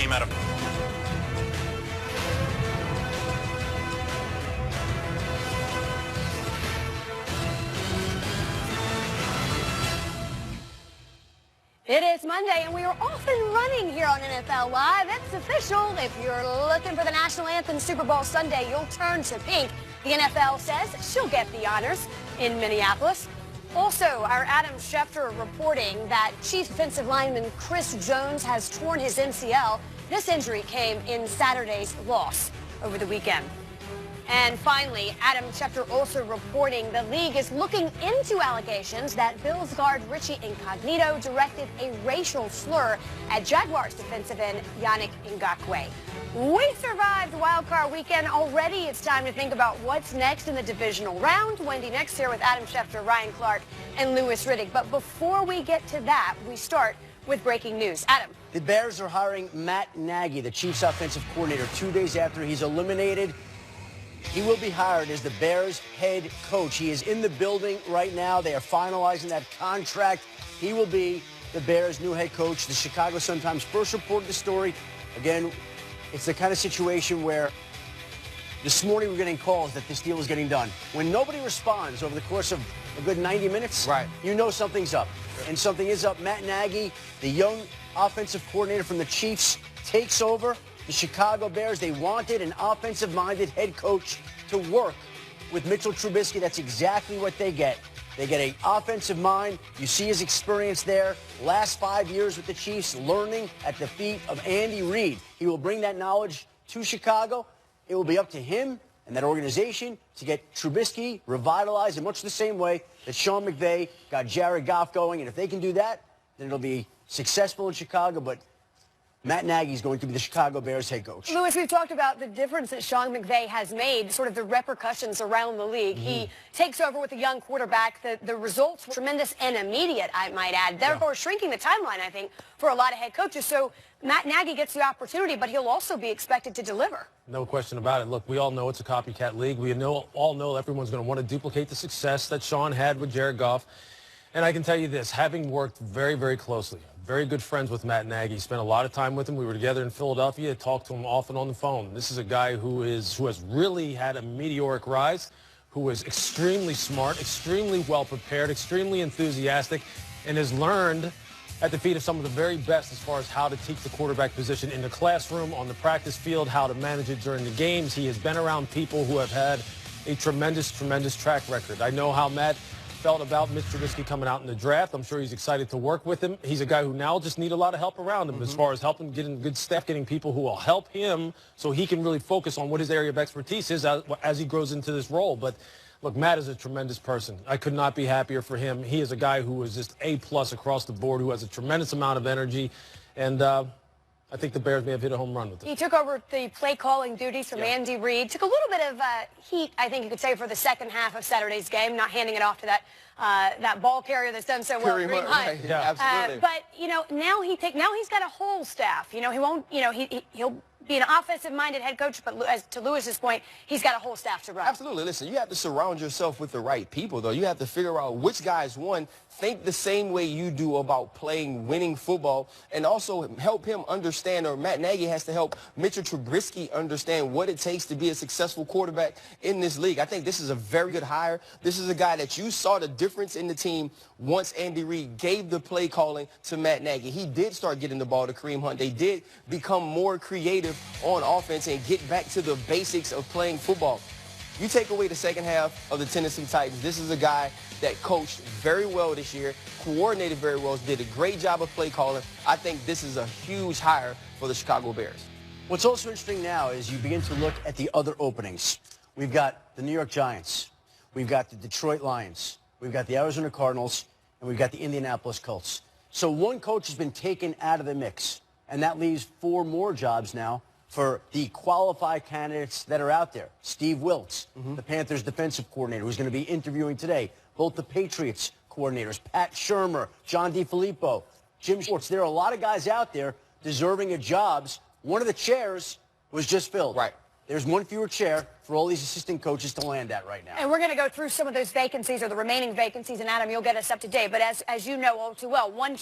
came out of... It is Monday, and we are off and running here on NFL Live. It's official. If you're looking for the national anthem Super Bowl Sunday, you'll turn to pink. The NFL says she'll get the honors in Minneapolis. Also, our Adam Schefter reporting that Chiefs defensive lineman Chris Jones has torn his MCL. This injury came in Saturday's loss over the weekend. And finally, Adam Schefter also reporting the league is looking into allegations that Bills guard Richie Incognito directed a racial slur at Jaguars defensive end Yannick Ngakoue. We survived Wild Card Weekend already. It's time to think about what's next in the divisional round. Wendy next here with Adam Schefter, Ryan Clark, and Louis Riddick. But before we get to that, we start with breaking news. Adam. The Bears are hiring Matt Nagy, the Chiefs offensive coordinator, 2 days after he's eliminated. He will be hired as the Bears head coach. He is in the building right now. They are finalizing that contract. He will be the Bears' new head coach. The Chicago Sun-Times first reported the story. Again, it's the kind of situation where this morning we're getting calls that this deal is getting done. When nobody responds over the course of a good 90 minutes, right, you know something's up. And something is up. Matt Nagy, the young offensive coordinator from the Chiefs, takes over. The Chicago Bears, they wanted an offensive-minded head coach to work with Mitchell Trubisky. That's exactly what they get. They get an offensive mind. You see his experience there. Last 5 years with the Chiefs, learning at the feet of Andy Reid. He will bring that knowledge to Chicago. It will be up to him and that organization to get Trubisky revitalized in much the same way that Sean McVay got Jared Goff going. And if they can do that, then it'll be successful in Chicago. But Matt Nagy is going to be the Chicago Bears head coach. Louis, we've talked about the difference that Sean McVay has made, sort of the repercussions around the league. He takes over with a young quarterback. The results were tremendous and immediate, I might add, therefore shrinking the timeline, I think, for a lot of head coaches. So Matt Nagy gets the opportunity, but he'll also be expected to deliver. No question about it. Look, we all know it's a copycat league. We all know everyone's going to want to duplicate the success that Sean had with Jared Goff. And I can tell you this, having worked very, very closely, very good friends with Matt Nagy, spent a lot of time with him. We were together in Philadelphia, talked to him often on the phone. This is a guy who has really had a meteoric rise, who is extremely smart, extremely well prepared, extremely enthusiastic, and has learned at the feet of some of the very best as far as how to teach the quarterback position in the classroom, on the practice field, how to manage it during the games. He has been around people who have had a tremendous, tremendous track record. I know how Matt felt about Mitch Trubisky coming out in the draft. I'm sure he's excited to work with him. He's a guy who now just needs a lot of help around him as far as helping getting good staff, getting people who will help him so he can really focus on what his area of expertise is as he grows into this role. But look, Matt is a tremendous person. I could not be happier for him. He is a guy who is just A+ across the board, who has a tremendous amount of energy. And I think the Bears may have hit a home run with him. He took over the play-calling duties from Andy Reid. Took a little bit of heat, I think you could say, for the second half of Saturday's game, not handing it off to that ball carrier that's done so well, Kareem Hunt. Right. Yeah, absolutely. But you know, now he's got a whole staff. You know, he won't. You know, he'll be an offensive-minded head coach, but as to Lewis's point, he's got a whole staff to run. Absolutely. Listen, you have to surround yourself with the right people, though. You have to figure out which guys, one, think the same way you do about playing winning football, and also help him understand, or Matt Nagy has to help Mitchell Trubisky understand what it takes to be a successful quarterback in this league. I think this is a very good hire. This is a guy that you saw the difference in the team once Andy Reid gave the play calling to Matt Nagy. He did start getting the ball to Kareem Hunt. They did become more creative on offense and get back to the basics of playing football. You take away the second half of the Tennessee Titans, this is a guy that coached very well this year, coordinated very well, did a great job of play calling. I think this is a huge hire for the Chicago Bears. What's also interesting now is you begin to look at the other openings. We've got the New York Giants. We've got the Detroit Lions. We've got the Arizona Cardinals. And we've got the Indianapolis Colts. So one coach has been taken out of the mix, and that leaves 4 more jobs now for the qualified candidates that are out there. Steve Wilks, the Panthers defensive coordinator, who's going to be interviewing today. Both the Patriots coordinators, Pat Shurmur, John DeFilippo, Jim Schwartz. There are a lot of guys out there deserving of jobs. One of the chairs was just filled. Right. there's one fewer chair for all these assistant coaches to land at right now. And we're going to go through some of those vacancies or the remaining vacancies, and Adam, you'll get us up to date. But as you know all too well, one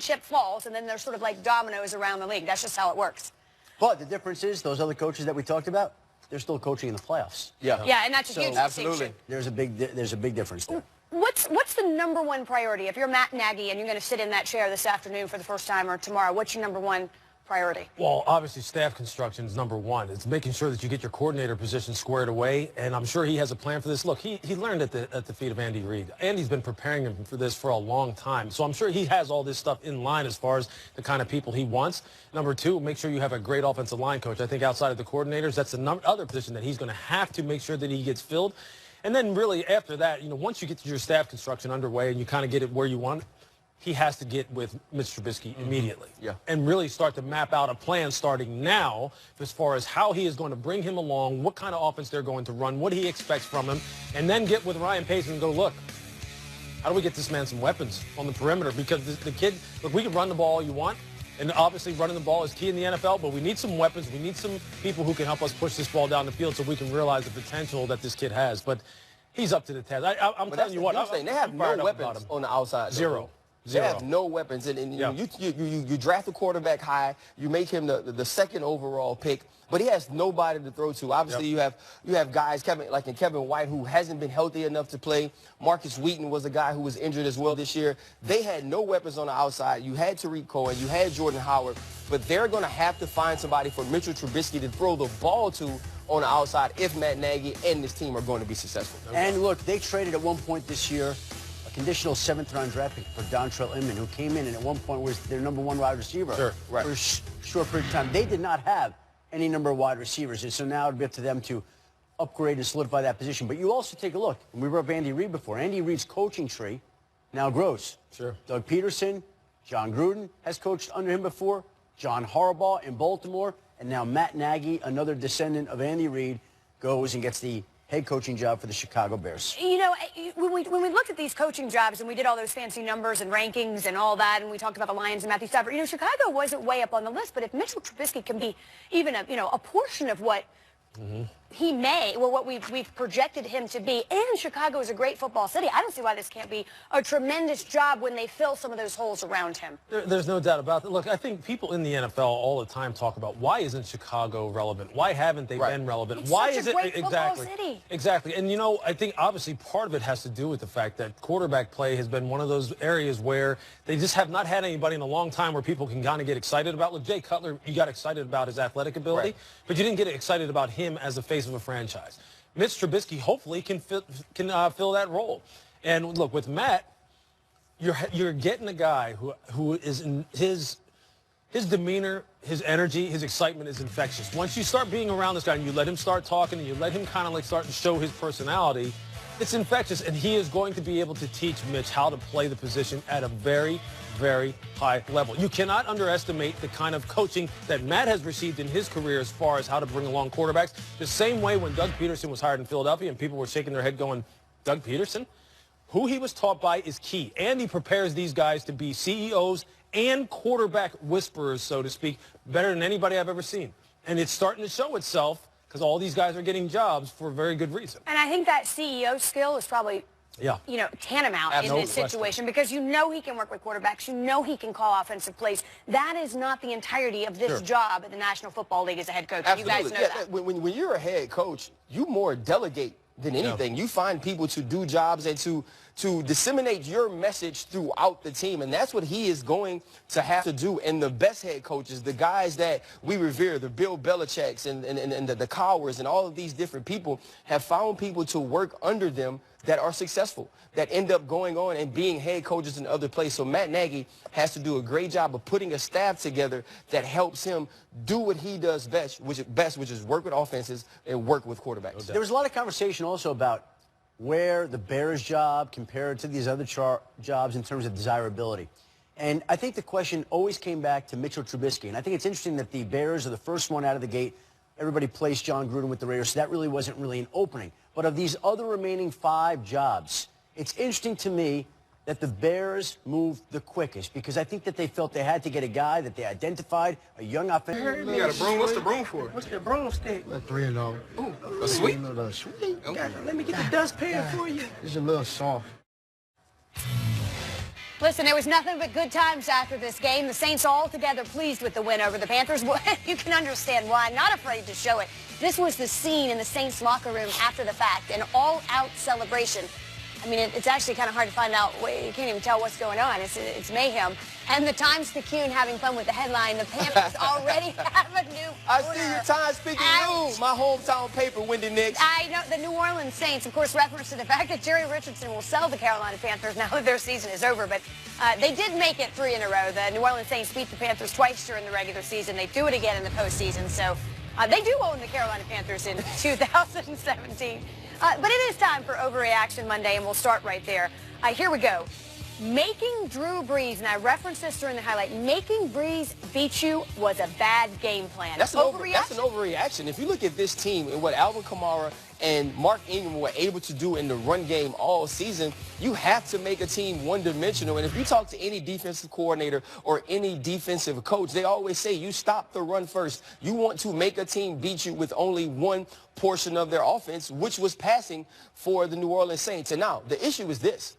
chip falls, and then there's sort of like dominoes around the league. That's just how it works. But the difference is those other coaches that we talked about, they're still coaching in the playoffs. Yeah. Yeah, and that's a huge absolutely. distinction. There's a big difference there. What's the number one priority? If you're Matt Nagy and you're going to sit in that chair this afternoon for the first time or tomorrow, what's your number one priority? Well, obviously, staff construction is number one. It's making sure that you get your coordinator position squared away, and I'm sure he has a plan for this. Look, he learned at the feet of Andy Reid. Andy's been preparing him for this for a long time, so I'm sure he has all this stuff in line as far as the kind of people he wants. Number two, make sure you have a great offensive line coach. I think outside of the coordinators, that's the other position that he's going to have to make sure that he gets filled. And then really after that, once you get your staff construction underway and you kind of get it where you want it, he has to get with Mitch Trubisky immediately. Yeah. And really start to map out a plan starting now as far as how he is going to bring him along, what kind of offense they're going to run, what he expects from him, and then get with Ryan Pace and go, look, how do we get this man some weapons on the perimeter? Because the kid, look, we can run the ball all you want, and obviously running the ball is key in the NFL, but we need some weapons. We need some people who can help us push this ball down the field so we can realize the potential that this kid has. But he's up to the task. I'm telling you what. They have no weapons on the outside. Zero. They have no weapons, and Yeah. you draft a quarterback high, you make him the second overall pick, but he has nobody to throw to. Obviously, you have guys Kevin White, who hasn't been healthy enough to play. Marcus Wheaton was a guy who was injured as well this year. They had no weapons on the outside. You had Tariq Cohen, you had Jordan Howard, but they're going to have to find somebody for Mitchell Trubisky to throw the ball to on the outside if Matt Nagy and this team are going to be successful. And look, they traded at one point this year conditional 7th-round draft pick for Dontrell Inman, who came in and at one point was their number one wide receiver for a short period of time. They did not have any number of wide receivers, and so now it'd be up to them to upgrade and solidify that position. But you also take a look, and we brought up Andy Reid before. Andy Reid's coaching tree now grows. Sure. Doug Peterson, John Gruden has coached under him before, John Harbaugh in Baltimore, and now Matt Nagy, another descendant of Andy Reid, goes and gets the head coaching job for the Chicago Bears. When we looked at these coaching jobs and we did all those fancy numbers and rankings and all that, and we talked about the Lions and Matthew Stafford, Chicago wasn't way up on the list. But if Mitchell Trubisky can be even a portion of what he may, or what we've projected him to be, and Chicago is a great football city, I don't see why this can't be a tremendous job when they fill some of those holes around him. There's no doubt about that. Look, I think people in the NFL all the time talk about why isn't Chicago relevant? Why haven't they been relevant? It's why such is a it great football city. Exactly. And I think obviously part of it has to do with the fact that quarterback play has been one of those areas where they just have not had anybody in a long time where people can kind of get excited about. Look, Jay Cutler, you got excited about his athletic ability, but you didn't get excited about him as the face of a franchise. Mitch Trubisky hopefully can fill that role. And look, with Matt, you're getting a guy who is in his demeanor, his energy, his excitement is infectious. Once you start being around this guy and you let him start talking and you let him kind of like start to show his personality, it's infectious, and he is going to be able to teach Mitch how to play the position at a very, very high level. You cannot underestimate the kind of coaching that Matt has received in his career as far as how to bring along quarterbacks. The same way when Doug Peterson was hired in Philadelphia and people were shaking their head going, Doug Peterson? Who he was taught by is key. And he prepares these guys to be CEOs and quarterback whisperers, so to speak, better than anybody I've ever seen. And it's starting to show itself because all these guys are getting jobs for a very good reason. And I think that CEO skill is probably tantamount in this situation, because he can work with quarterbacks, he can call offensive plays. That is not the entirety of this job at the National Football League as a head coach. Absolutely. You guys know that. When you're a head coach, you more delegate than anything. You find people to do jobs and to disseminate your message throughout the team, and that's what he is going to have to do. And the best head coaches, the guys that we revere, the Bill Belichicks and the Cowers and all of these different people, have found people to work under them that are successful, that end up going on and being head coaches in other places. So Matt Nagy has to do a great job of putting a staff together that helps him do what he does best, which is work with offenses and work with quarterbacks. There was a lot of conversation also about where the Bears job compared to these other jobs in terms of desirability. And I think the question always came back to Mitchell Trubisky. And I think it's interesting that the Bears are the first one out of the gate. Everybody placed John Gruden with the Raiders, so that really wasn't an opening. But of these other remaining 5 jobs, it's interesting to me that the Bears moved the quickest, because I think that they felt they had to get a guy that they identified, a young offensive. You got a broom? What's the broom for? What's the broomstick? Like $3. Ooh, a sweep? A little sweet. Okay. Let me get the dustpan for you. It's a little soft. Listen, there was nothing but good times after this game. The Saints all together pleased with the win over the Panthers. You can understand why. Not afraid to show it. This was the scene in the Saints locker room after the fact, an all-out celebration. I mean, it's actually kind of hard to find out. You can't even tell what's going on. It's mayhem. And the Times-Picayune having fun with the headline. The Panthers already have a new I owner. see your Times-Picayune news. My hometown paper, Wendy Nix. I know. The New Orleans Saints, of course, reference to the fact that Jerry Richardson will sell the Carolina Panthers now that their season is over. But they did make it 3 in a row. The New Orleans Saints beat the Panthers twice during the regular season. They do it again in the postseason. So they do own the Carolina Panthers in 2017. But it is time for Overreaction Monday, and we'll start right there. Here we go. Making Drew Brees, and I referenced this during the highlight, making Brees beat you was a bad game plan. That's an overreaction. If you look at this team and what Alvin Kamara and Mark Ingram were able to do in the run game all season, you have to make a team one-dimensional. And if you talk to any defensive coordinator or any defensive coach, they always say you stop the run first. You want to make a team beat you with only one portion of their offense, which was passing for the New Orleans Saints. And now the issue is this.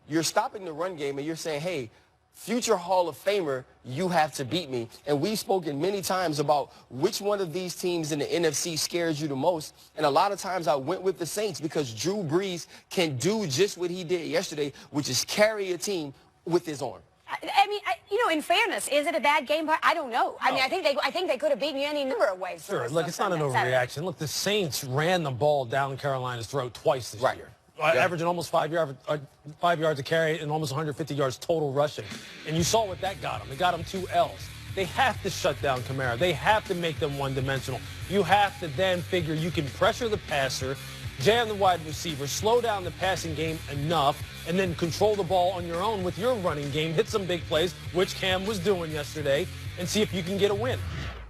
You're stopping the run game and you're saying, hey, future Hall of Famer, you have to beat me. And we've spoken many times about which one of these teams in the NFC scares you the most. And a lot of times I went with the Saints because Drew Brees can do just what he did yesterday, which is carry a team with his arm. I mean, you know, in fairness, is it a bad game plan? I don't know. I mean, I think they could have beaten you any number of ways. Sure. Look, it's not an overreaction. Look, the Saints ran the ball down Carolina's throat twice this year. Averaging almost 5 yards a carry and almost 150 yards total rushing. And you saw what that got them. It got them 2 L's. They have to shut down Kamara. They have to make them one-dimensional. You have to then figure you can pressure the passer, jam the wide receiver, slow down the passing game enough, and then control the ball on your own with your running game, hit some big plays, which Cam was doing yesterday, and see if you can get a win.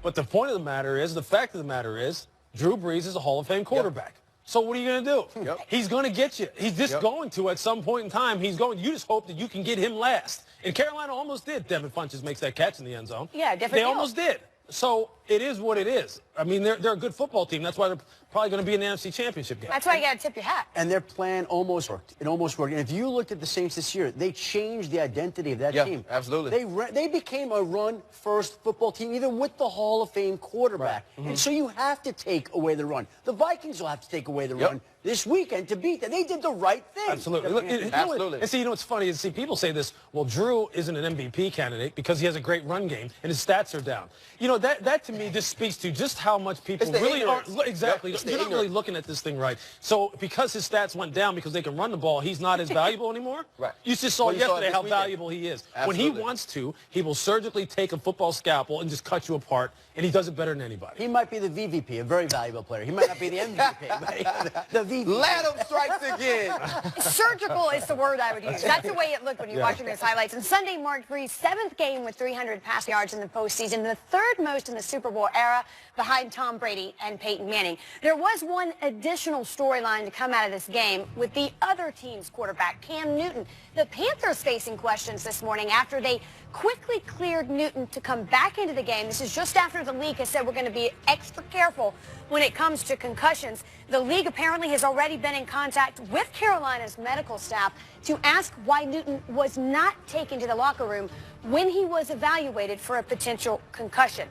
But the point of the matter is, the fact of the matter is, Drew Brees is a Hall of Fame quarterback. So what are you going to do? He's going to get you. He's just going to at some point in time. He's going. You just hope that you can get him last. And Carolina almost did. Devin Funchess makes that catch in the end zone. Yeah, different They deal. almost did. So it is what it is. I mean, they're a good football team. That's why they're probably going to be in the NFC Championship game. That's why you got to tip your hat. And their plan almost worked. It almost worked. And if you looked at the Saints this year, they changed the identity of that team. Absolutely. They became a run-first football team, even with the Hall of Fame quarterback. Right. And so you have to take away the run. The Vikings will have to take away the run this weekend to beat them. They did the right thing. Absolutely. Look, Absolutely. And see, you know what's funny is, see, people say this, well, Drew isn't an MVP candidate because he has a great run game and his stats are down. You know, that to me just speaks to just how much people really aren't. Exactly. You're not really looking at this thing right. So because his stats went down because they can run the ball, he's not as valuable anymore. Right. You just saw yesterday how valuable he is. Absolutely. When he wants to, he will surgically take a football scalpel and just cut you apart, and he does it better than anybody. He might be the VVP, a very valuable player. He might not be the MVP, but the VVP. Let him strikes again. Surgical is the word I would use. That's the way it looked when you're watching those highlights. And Sunday marked Brees' 7th game with 300 passing yards in the postseason, the 3rd most in the Super Bowl era, behind Tom Brady and Peyton Manning. There was one additional storyline to come out of this game with the other team's quarterback, Cam Newton. The Panthers facing questions this morning after they quickly cleared Newton to come back into the game. This is just after the league has said we're going to be extra careful when it comes to concussions. The league apparently has already been in contact with Carolina's medical staff to ask why Newton was not taken to the locker room when he was evaluated for a potential concussion.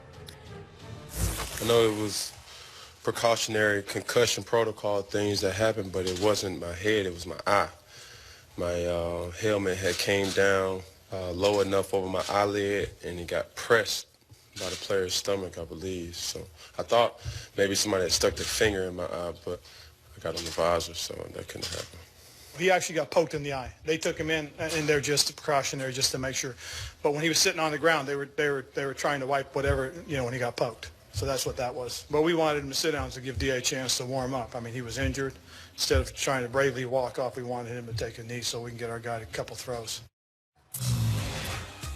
I know it was precautionary concussion protocol things that happened, but it wasn't my head, it was my eye. My helmet had came down low enough over my eyelid, and it got pressed by the player's stomach, I believe. So I thought maybe somebody had stuck their finger in my eye, but I got on the visor, so that couldn't happen. He actually got poked in the eye. They took him in, and they're just precautionary, just to make sure. But when he was sitting on the ground, they were trying to wipe whatever, you know, when he got poked. So that's what that was. But we wanted him to sit down to give D.A. a chance to warm up. I mean, he was injured. Instead of trying to bravely walk off, we wanted him to take a knee so we can get our guy a couple throws.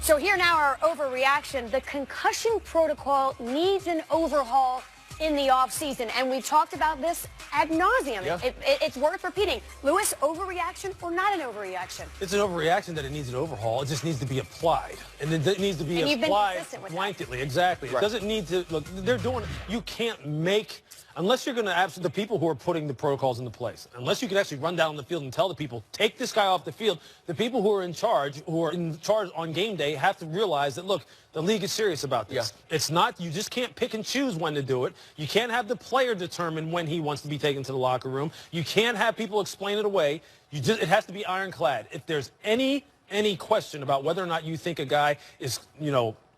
So here now our overreaction. The concussion protocol needs an overhaul in the offseason, and we talked about this ad nauseum. Yeah. It's worth repeating. Lewis, overreaction or not an overreaction? It's an overreaction that it needs an overhaul. It just needs to be applied. And it needs to be applied blanketly. Exactly. Right. It doesn't need to, look, they're doing, you can't make, unless you're going to, the people who are putting the protocols into place, unless you can actually run down the field and tell the people, take this guy off the field, the people who are in charge on game day have to realize that, look, the league is serious about this. Yeah. It's not, you just can't pick and choose when to do it. You can't have the player determine when he wants to be taken to the locker room. You can't have people explain it away. It has to be ironclad. If there's any question about whether or not you think a guy is,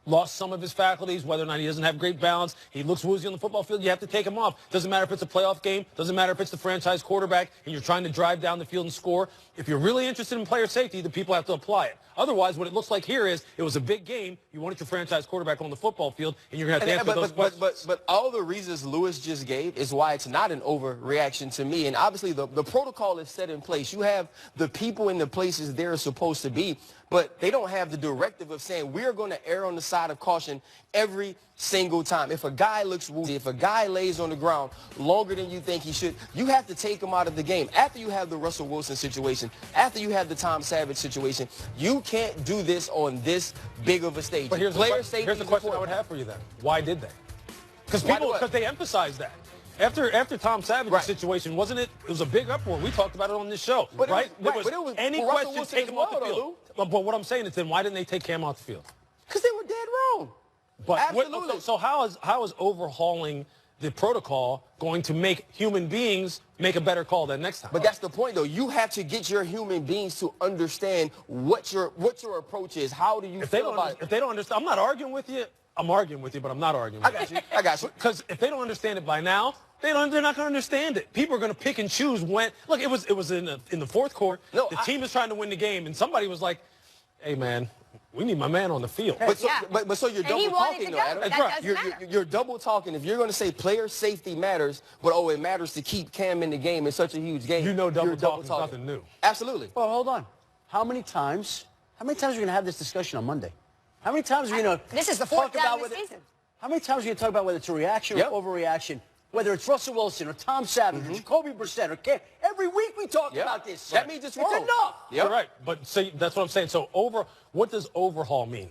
lost some of his faculties, whether or not he doesn't have great balance, he looks woozy on the football field, you have to take him off. Doesn't matter if it's a playoff game, doesn't matter if it's the franchise quarterback and you're trying to drive down the field and score. If you're really interested in player safety, the people have to apply it. Otherwise, what it looks like here is it was a big game, you wanted your franchise quarterback on the football field, and you're going to have to answer those questions. But all the reasons Lewis just gave is why it's not an overreaction to me. And obviously, the protocol is set in place. You have the people in the places they're supposed to be, but they don't have the directive of saying we're going to err on the side of caution every single time. If a guy looks woozy, if a guy lays on the ground longer than you think he should, you have to take him out of the game. After you have the Russell Wilson situation, after you have the Tom Savage situation, you can't do this on this big of a stage. But here's the question I would have for you then. Why did they? Because they emphasized that. After Tom Savage's situation, wasn't it? It was a big uproar. We talked about it on this show, right? There was any question, take him off the field. But what I'm saying is, then why didn't they take Cam off the field? Because they were dead wrong. But absolutely. So how is overhauling the protocol going to make human beings make a better call than next time? But that's the point, though. You have to get your human beings to understand what your approach is. How do you feel about it? If they don't understand, I'm not arguing with you. I'm arguing with you, but I'm not arguing with you. I got you. Because if they don't understand it by now, they're not going to understand it. People are going to pick and choose when. Look, it was in the fourth quarter. No, the team is trying to win the game, and somebody was like, "Hey, man, we need my man on the field." But so you're double talking, though, Adam. That's right. You're double talking. If you're going to say player safety matters, but it matters to keep Cam in the game in such a huge game. Double talking is nothing new. Absolutely. Well, hold on. How many times are we going to have this discussion on Monday? How many times are we going to This is the fourth time this season. How many times are we going to talk about whether it's a reaction or overreaction? Whether it's Russell Wilson or Tom Savage or Jacoby Brissett or Cam. Every week we talk about this. That means it's wrong. It's enough. You're right. But see, that's what I'm saying. So what does overhaul mean?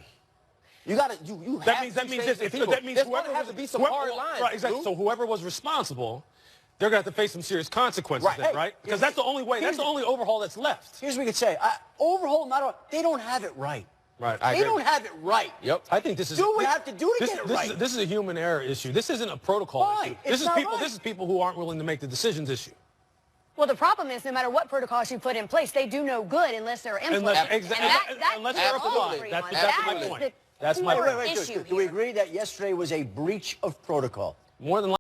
You got to. That means whoever has to be some hard lines. Right, exactly. So whoever was responsible, they're going to have to face some serious consequences, right? Because that's the only way. That's the only overhaul that's left. Here's what we could say: overhaul, they don't have it right. Right. They don't have it right. Yep. I think this is. Do what we have to do to get it right. This is a human error issue. This isn't a protocol issue. This is people who aren't willing to make the decisions issue. Well, the problem is no matter what protocols you put in place, they do no good unless they're implemented. Unless they're applied. That's my point. That's my point. Do we agree that yesterday was a breach of protocol? More than